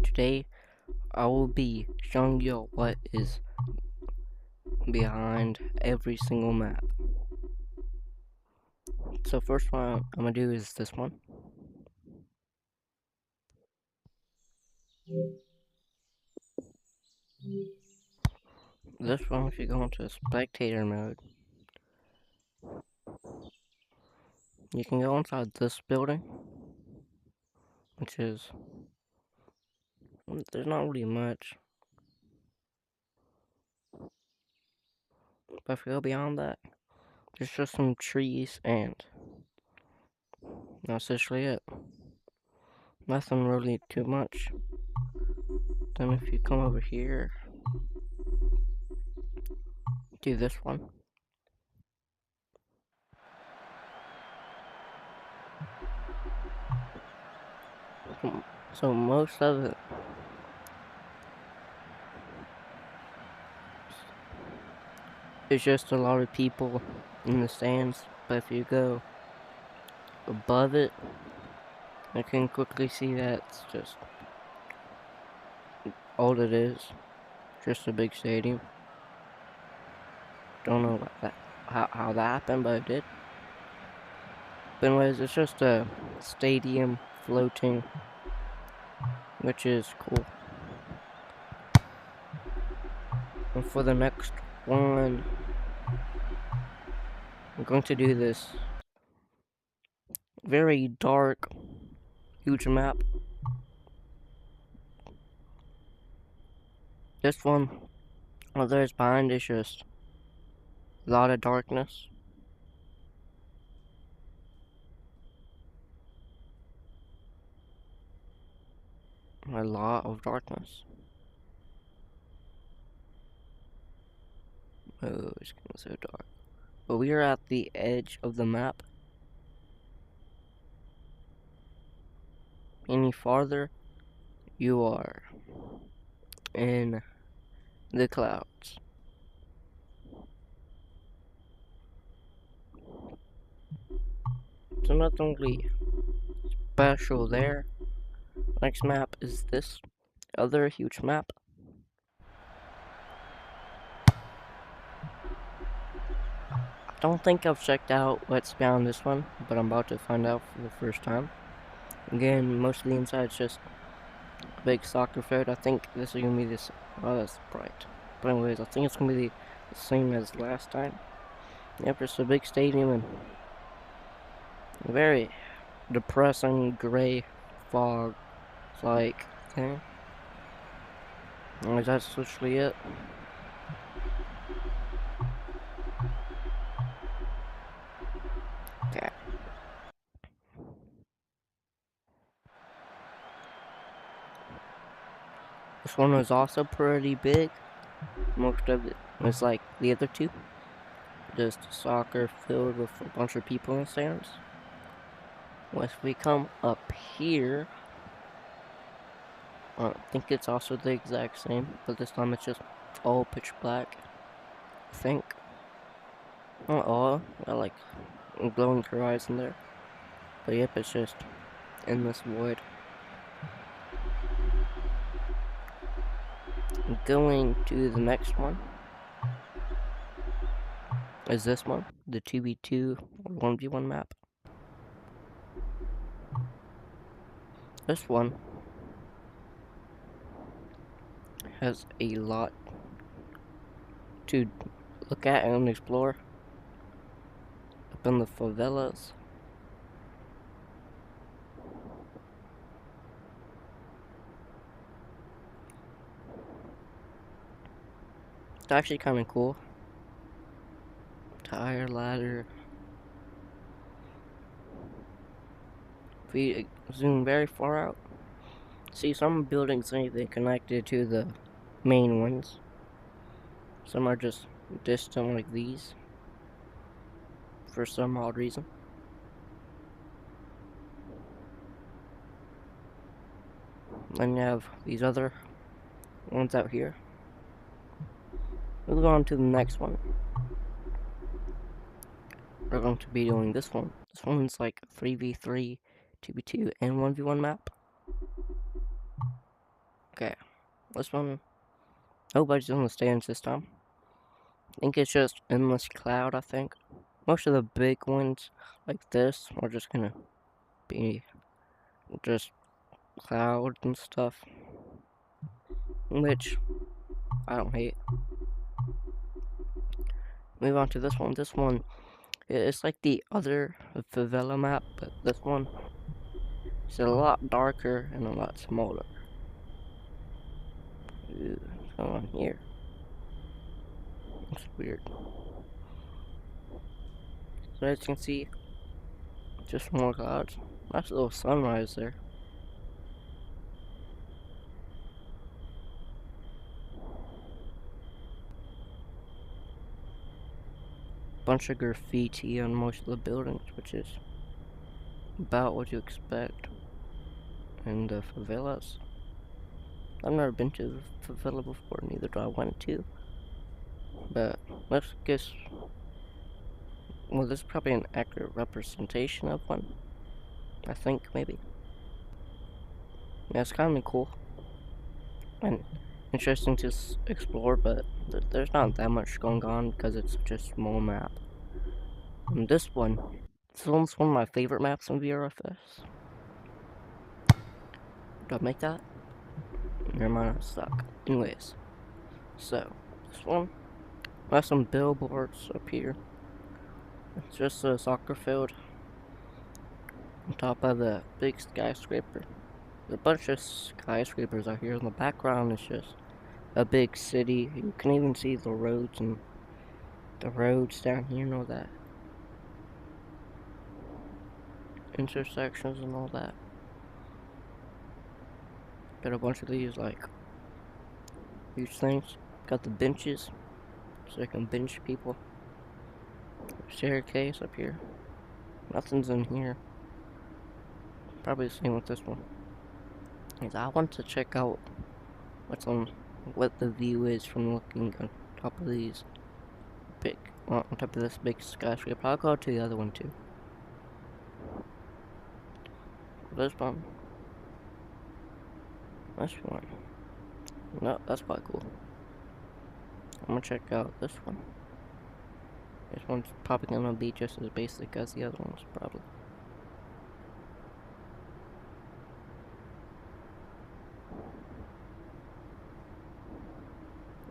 Today I will be showing you what is behind every single map. So first one I'm gonna do is this one. This one, if you go into spectator mode, you can go inside this building, which is, there's not really much, but if you go beyond that, there's just some trees and that's essentially it. Nothing really too much. Then if you come over here, do this one. So most of it is just a lot of people in the stands, but if you go above it, I can quickly see that it's just all it is, just a big stadium. Don't know about that, how that happened, but it did. But anyways, it's just a stadium floating, which is cool. And for the next one, I'm going to do this very dark, huge map. This one, what there's behind is just a lot of darkness. A lot of darkness. Oh, it's getting so dark. But we are at the edge of the map. Any farther, you are in the clouds. So nothing really special there. Next map is this other huge map. I don't think I've checked out what's beyond this one, but I'm about to find out for the first time. Again, most of the inside's just a big soccer field. I think this is gonna be this. Oh, that's bright. But anyways, I think it's gonna be the same as last time. Yep, just a big stadium and a very depressing gray fog. It's like, okay. Anyways, that's literally it. Okay. This one was also pretty big. Most of it was like the other two. Just a soccer field with a bunch of people in the stands. Once we come up here, I think it's also the exact same, but this time it's just all pitch black. I think. Not all, I like a glowing horizon there. But yep, it's just in this void. Going to the next one is this one, the 2v2 or 1v1 map. This one has a lot to look at and explore up in the favelas. It's actually kind of cool. Tire ladder. If we zoom very far out, see some buildings ain't even connected to the main ones. Some are just distant like these, for some odd reason. Then you have these other ones out here. We'll go on to the next one. We're going to be doing this one. This one's like 3v3, 2v2, and 1v1 map. Okay, this one, nobody's in the stands this time. I think it's just endless cloud, I think. Most of the big ones, like this, are just gonna be just cloud and stuff, which I don't hate. Move on to this one. This one, it's like the other favela map, but this one is a lot darker and a lot smaller. Ooh, what's going on here? It's weird. So as you can see, just more clouds. Nice little sunrise there. Bunch of graffiti on most of the buildings, which is about what you expect in the favelas. I've never been to the favela before, neither do I want to. But let's guess. Well, this is probably an accurate representation of one. I think, maybe. Yeah, it's kind of cool and interesting to explore, but there's not that much going on because it's such a small map. And this one's one of my favorite maps in VRFS. Do I make that? Never mind, I'm stuck. Anyways, so this one has some billboards up here. It's just a soccer field on top of the big skyscraper. There's a bunch of skyscrapers out here. In the background is just a big city. You can even see the roads and the roads down here and all that. Intersections and all that. Got a bunch of these, like, huge things. Got the benches, so I can bench people. Staircase up here. Nothing's in here. Probably the same with this one. I want to check out what the view is from looking on top of these on top of this big skyscraper. I'll go to the other one too. This one. This one. No, that's quite cool. I'm gonna check out this one. This one's probably gonna be just as basic as the other ones, probably.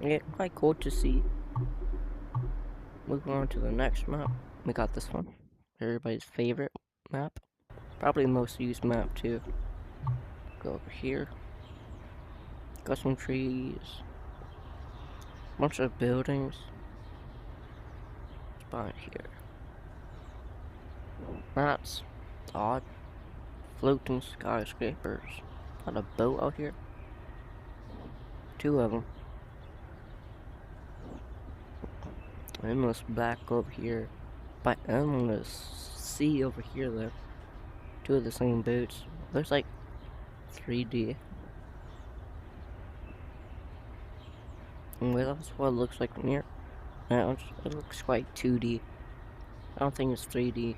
Yeah, quite cool to see. Moving on to the next map. We got this one. Everybody's favorite map. Probably the most used map too. Go over here. Got some trees. Bunch of buildings. Spot here. That's odd. Floating skyscrapers. Got a boat out here. Two of them. Endless black over here. By endless sea over here though. Two of the same boats. Looks like 3D. And that's what it looks like from here. Now it looks quite 2D. I don't think it's 3D.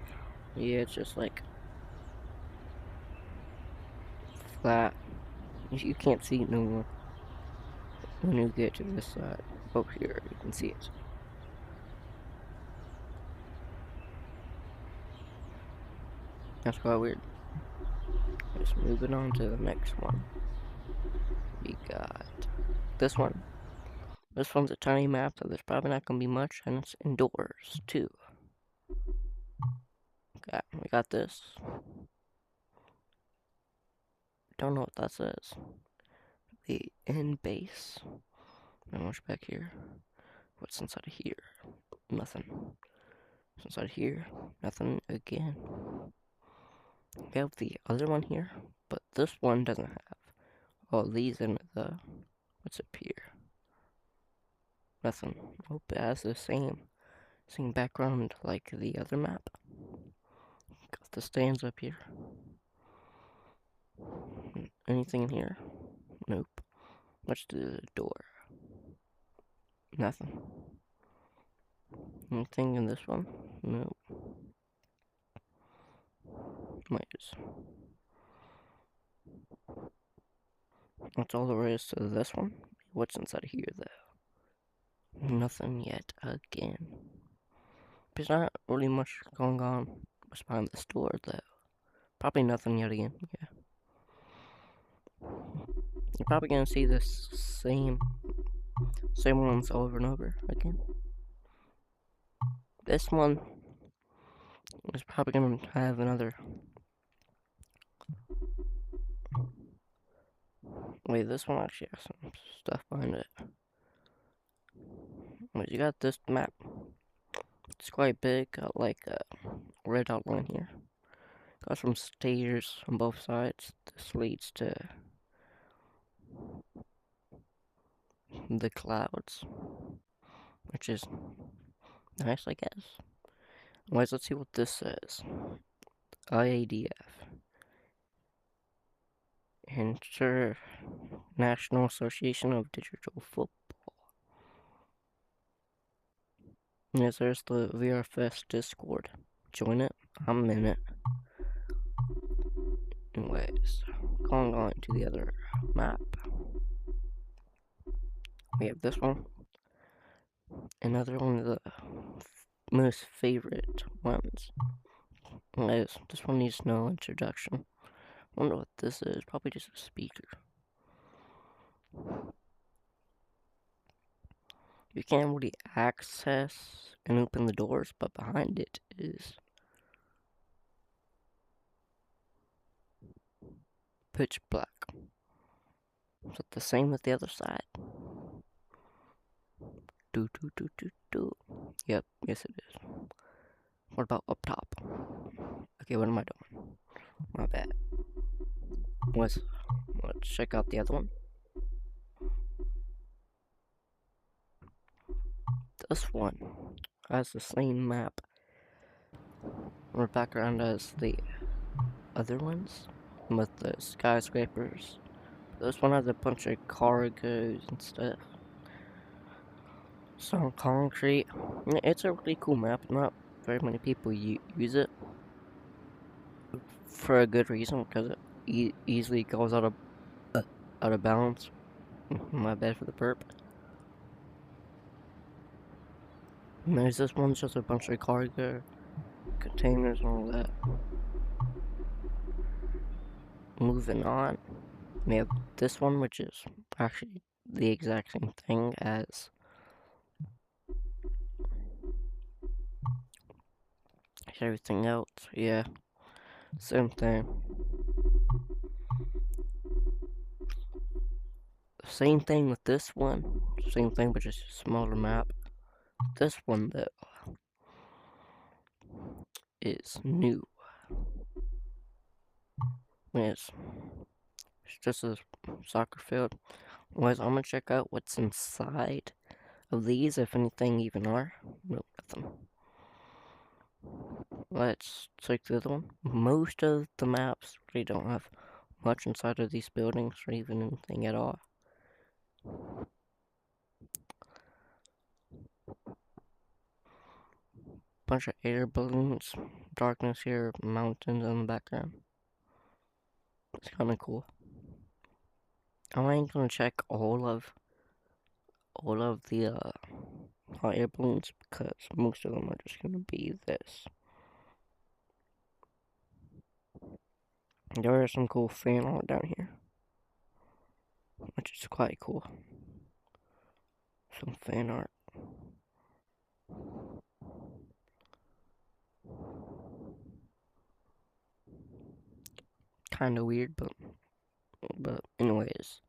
Yeah, it's just like flat. You can't see it no more. When you get to this side, over here, you can see it. That's quite weird. Just moving on to the next one. We got this one. This one's a tiny map, so there's probably not gonna be much, and it's indoors too. Okay, we got this. Don't know what that says. The end base. Now what's back here? What's inside of here? Nothing. What's inside here? Nothing again. We have the other one here, but this one doesn't have all these in it though. What's up here? Nothing. Hope it has the same background like the other map. Got the stands up here. Anything in here? Nope. What's the door? Nothing. Anything in this one? Nope. Wait. That's all there is to this one. What's inside here, though? Nothing yet again. There's not really much going on what's behind this door, though. Probably nothing yet again, yeah. You're probably gonna see this same ones over and over again. This one is probably gonna have another. Wait, this one actually has some stuff behind it. Wait, you got this map. It's quite big, got like a red outline here. Got some stairs on both sides. This leads to the clouds, which is nice, I guess. Anyways, let's see what this says. IADF. International Association of Digital Football. Yes, there's the VRFS Discord. Join it. I'm in it. Anyways, going on to the other map. We have this one. Another one of the most favorite ones. Anyways, this one needs no introduction. Wonder what this is. Probably just a speaker. You can't really access and open the doors, but behind it is pitch black. Is it the same as the other side? Yep, yes it is. What about up top? Okay, what am I doing? My bad. Let's check out the other one. This one has the same map or background as the other ones with the skyscrapers. This one has a bunch of cargos and stuff. Some concrete. It's a really cool map. Not very many people use it for a good reason, because it easily goes out of balance. My bad for the burp. And there's this one's just a bunch of cargo containers and all that. Moving on, we have this one, which is actually the exact same thing as everything else. Yeah, same thing. Same thing with this one. Same thing, but just a smaller map. This one, though, is new. It's just a soccer field. Anyways, I'm gonna check out what's inside of these, if anything even are. Nope, nothing. Let's check the other one. Most of the maps really don't have much inside of these buildings, or even anything at all. Bunch of air balloons, darkness here, mountains in the background. It's kind of cool. I ain't gonna check all of the hot air balloons, because most of them are just gonna be this. There are some cool fan art down here, which is quite cool. Some fan art. Kind of weird, but anyways,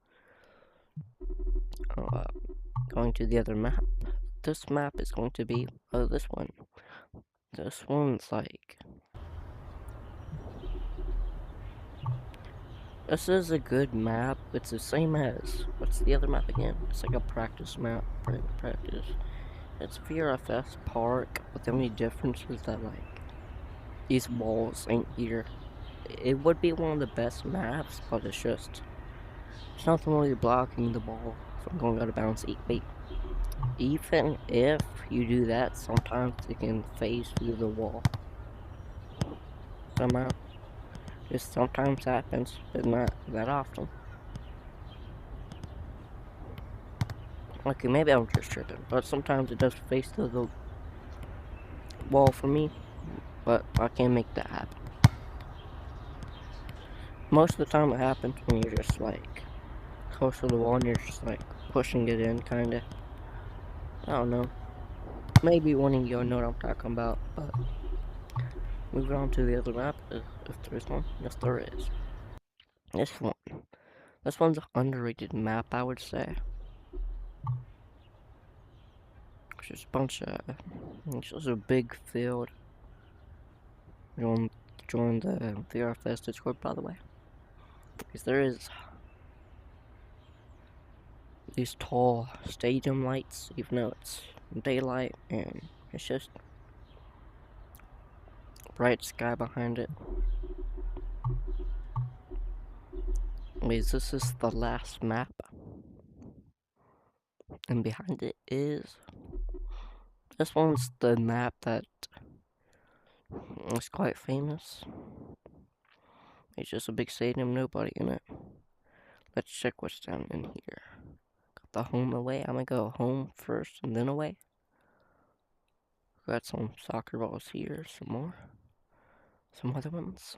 going to the other map. This map is going to be this one. This one's like, this is a good map. It's the same as, what's the other map again? It's like a practice map, practice. It's VRFS Park, but the only difference is that like these walls ain't here. It would be one of the best maps, but it's nothing really blocking the ball from going out of bounds. Even if you do that, sometimes it can phase through the wall. Somehow. Just sometimes happens, but not that often. Okay, maybe I'm just tripping, but sometimes it does face the wall for me, but I can't make that happen. Most of the time it happens when you're just like close to the wall and you're just like pushing it in, kinda. I don't know. Maybe one of you know what I'm talking about, but moving on to the other map, if there's one. Yes, there is. This one. This one's an underrated map, I would say. It's just a bunch of. It's just a big field. Join, join the VRFS Discord, by the way. Because there is these tall stadium lights, even though it's daylight, and it's just bright sky behind it. Wait, this is the last map, and behind it is this one's the map that is quite famous. It's just a big stadium, nobody in it. Let's check what's down in here. Got the home away. I'm gonna go home first and then away. Got some soccer balls here, some more. Some other ones.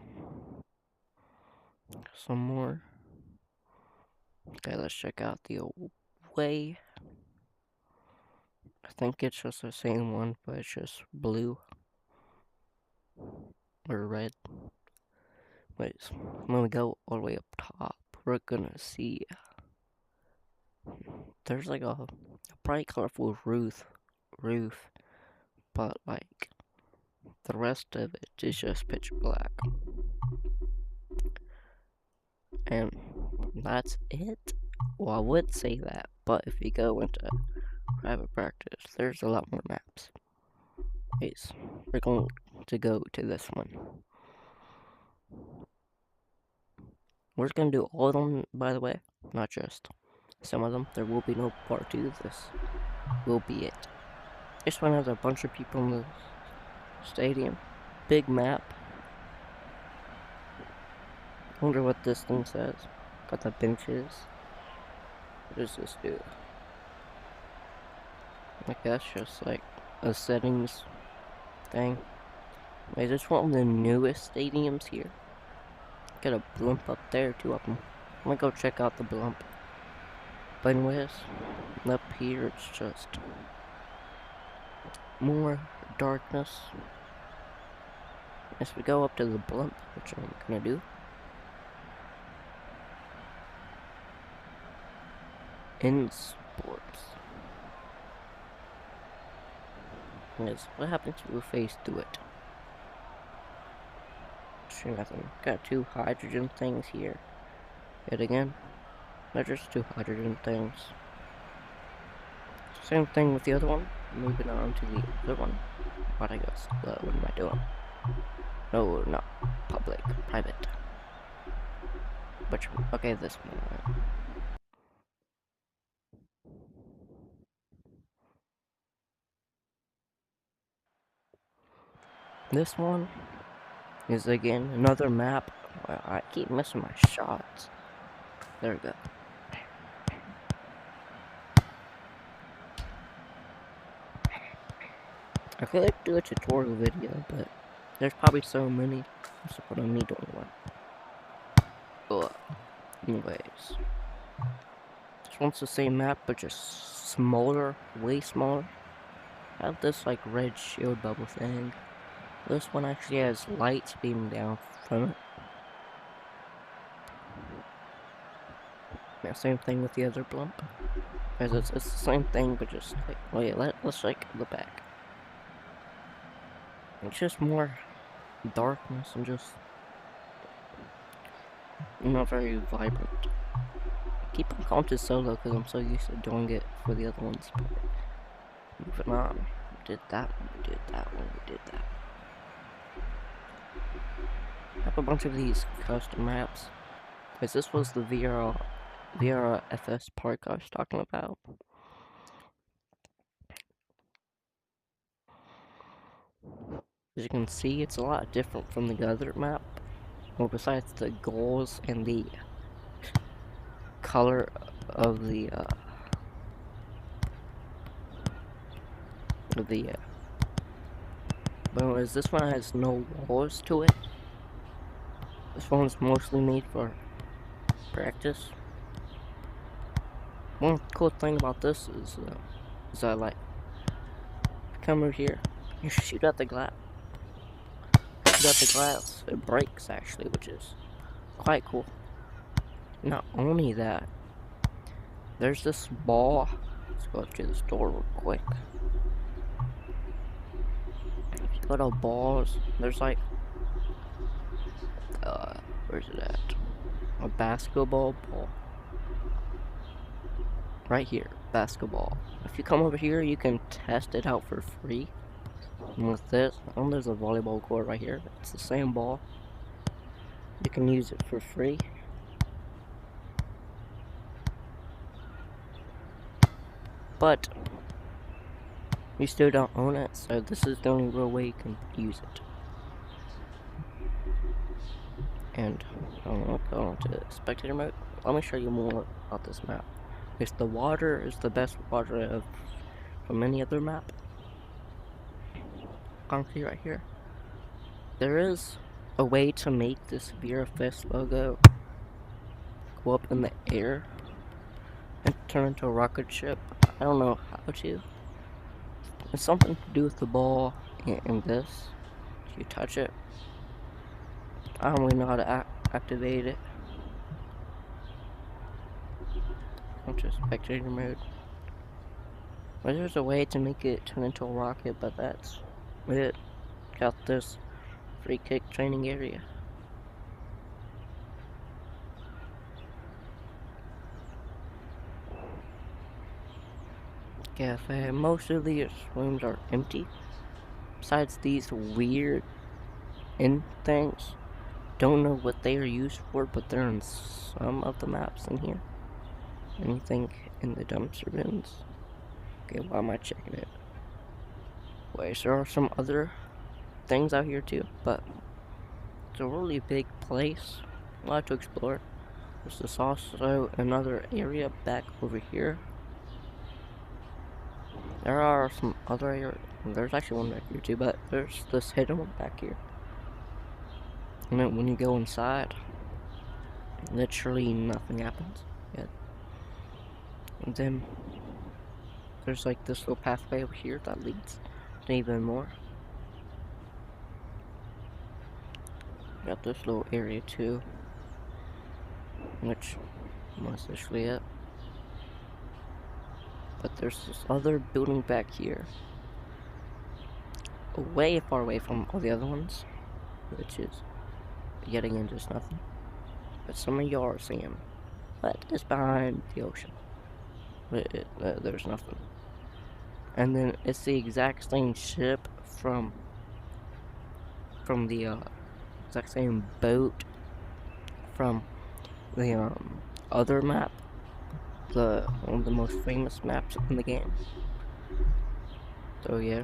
Some more. Okay, let's check out the away. I think it's just the same one, but it's just blue. Or red. Wait, when we go all the way up top, we're gonna see there's like a bright colorful roof, but like the rest of it is just pitch black. And that's it. Well, I would say that, but if you go into private practice, there's a lot more maps. Anyways, we're going to go to this one. We're just gonna do all of them, by the way, not just some of them. There will be no part 2. This will be it. This one has a bunch of people in the stadium. Big map. Wonder what this thing says. Got the benches. What does this do? I guess just like a settings thing. Wait, this one of the newest stadiums here. Got a blimp up there, 2 of them. I'm gonna go check out the blimp. But anyways, up here it's just more darkness. As we go up to the blimp, which I'm gonna do. In sports. Yes, what happens if we face through it? Sure, nothing. Got 2 hydrogen things here. Yet again, they're just 2 hydrogen things. Same thing with the other one. Moving on to the other one. What I guess, what am I doing? No, not public, private. Which one? Okay, this one. This one is again another map. Well, I keep missing my shots. There we go. I could do a tutorial video, but there's probably so many. That's what I need anyway. But anyways, this one's the same map, but just smaller, way smaller. I have this like red shield bubble thing. This one actually has lights beaming down from it. Yeah, same thing with the other blimp. It's the same thing, but just like, oh yeah, let's like the back. It's just more darkness and just not very vibrant. I keep on calling it solo because I'm so used to doing it for the other ones. But moving on, we did that one, we did that one, we did that. I have a bunch of these custom maps. Because this was the VRFS park I was talking about. As you can see, it's a lot different from the other map. Well, besides the goals and the color of the the but this one has no walls to it. This one's mostly made for practice. One cool thing about this is like come over here, you shoot at the glass. Shoot at the glass, it breaks actually, which is quite cool. Not only that, there's this ball. Let's go up to this door real quick. If you go to balls, there's like where's it at? A basketball ball. Right here, basketball. If you come over here, you can test it out for free. And with this, there's a volleyball court right here. It's the same ball. You can use it for free. But you still don't own it, so this is the only real way you can use it. And I'll go on to spectator mode. Let me show you more about this map. Because the water is the best water from any other map. Concrete right here. There is a way to make this VRFS logo go up in the air and turn into a rocket ship. I don't know how to. It's something to do with the ball and this. If you touch it, I don't really know how to activate it. I'll just spectator mode. But there's a way to make it turn into a rocket, but that's it. Got this free kick training area. Cafe. Most of these rooms are empty. Besides these weird end things. Don't know what they are used for, but they're in some of the maps in here. Anything in the dumpster bins? Okay, why am I checking it? Wait, there are some other things out here too, but it's a really big place. A lot to explore. There's also another area back over here. There are some other areas. There's actually one back here too, but there's this hidden one back here. And then when you go inside, literally nothing happens yet. And then there's like this little pathway over here that leads to even more. Got this little area too, which was literally it. But there's this other building back here, way far away from all the other ones, which is yet again just nothing. But some of y'all are seeing, but it's behind the ocean. There's nothing. And then it's the exact same ship from the exact same boat from the other map, one of the most famous maps in the game. So yeah,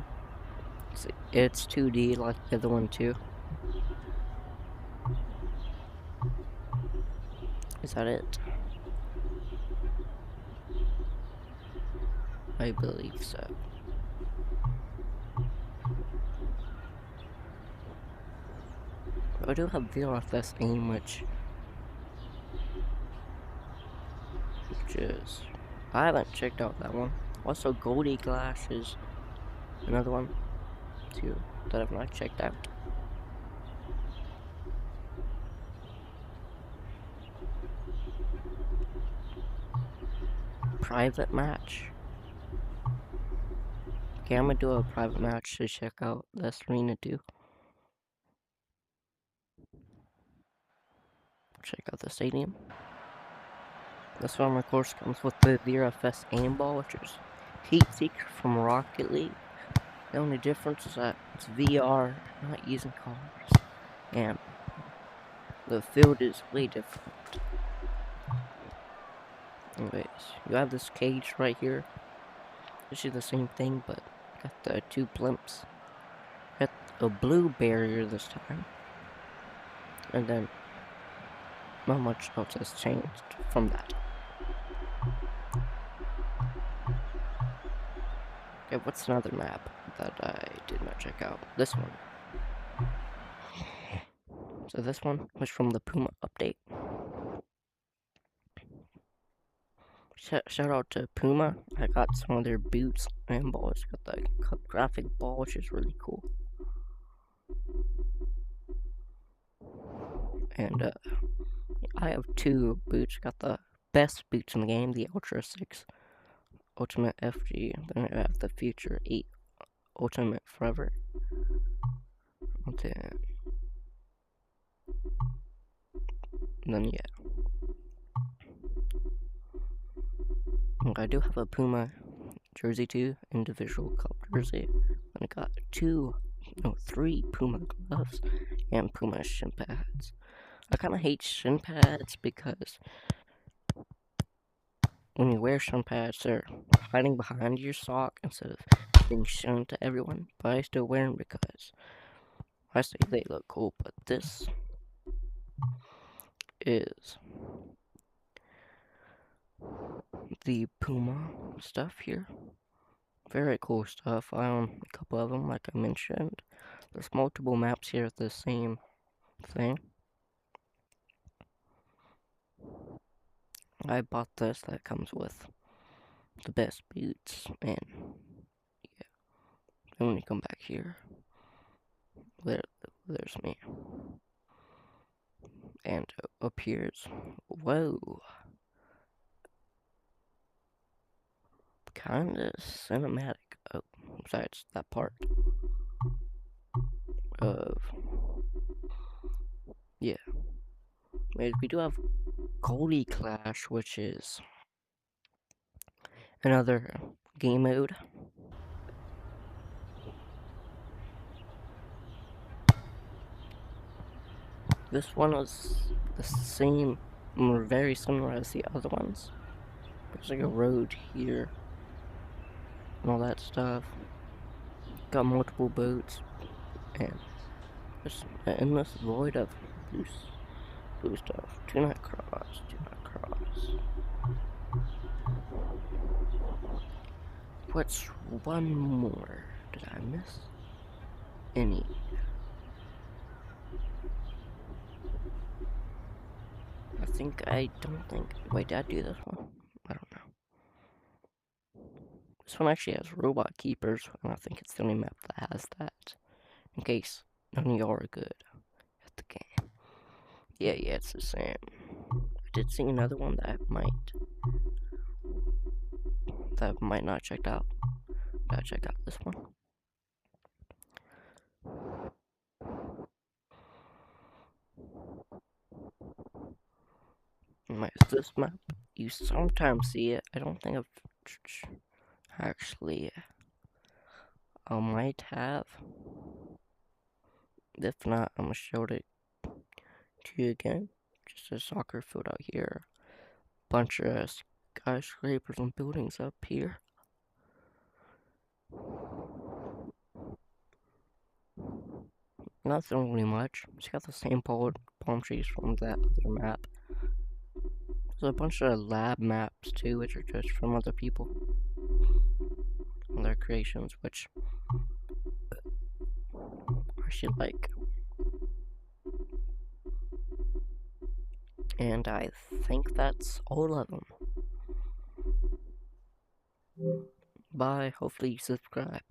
it's 2D like the other one too. Is that it? I believe so. I do have VRFS aim, which is I haven't checked out that one. Also, Goldie Glass is another one too that I've not checked out. Private match. Okay, I'm gonna do a private match to check out this arena too. Check out the stadium. This one, of course, comes with the VRFS aimball, which is Heat Seeker from Rocket League. The only difference is that it's VR, not using cars, and the field is way different. Anyways, you have this cage right here. This is the same thing, but got the two blimps. Got a blue barrier this time, and then not much else has changed from that. Okay, what's another map? that I did not check out. This one. So this one was from the Puma update. Shout out to Puma. I got some of their boots and balls. Got the graphic ball, which is really cool. And I have two boots. Got the best boots in the game, the Ultra 6 Ultimate FG. Then I have the Future 8 Ultimate Forever. Then yeah. And I do have a Puma jersey too, individual cup jersey. And I got three Puma gloves and Puma shin pads. I kind of hate shin pads because when you wear shin pads, they're hiding behind your sock instead of being shown to everyone. But I still wear them because I say they look cool. But this is the Puma stuff here. Very cool stuff. I own a couple of them, like I mentioned. There's multiple maps here of the same thing. I bought this that comes with the best boots, and yeah. And when you come back here, there's me. And appears, whoa, kinda cinematic. Oh, besides that part of, yeah. We do have Goldie Clash, which is another game mode. This one was the same, or very similar as the other ones. There's like a road here, and all that stuff. Got multiple boats, and just an endless void of blue stuff. Do not cross, do not cross. What's one more? Did I miss any? I don't think. Wait, did I do this one? I don't know. This one actually has robot keepers, and I think it's the only map that has that. In case none of y'all are good at the game. Yeah, it's the same. I did see another one that I might not checked out. Gotta check out this one. This map, you sometimes see it. I don't think I've actually. I might have. If not, I'm gonna show it to you again. Just a soccer field out here. Bunch of skyscrapers and buildings up here. Nothing really much. It's got the same palm trees from that other map. There's a bunch of lab maps too, which are just from other people and their creations, which I should like. And I think that's all of them. Bye. Hopefully you subscribe.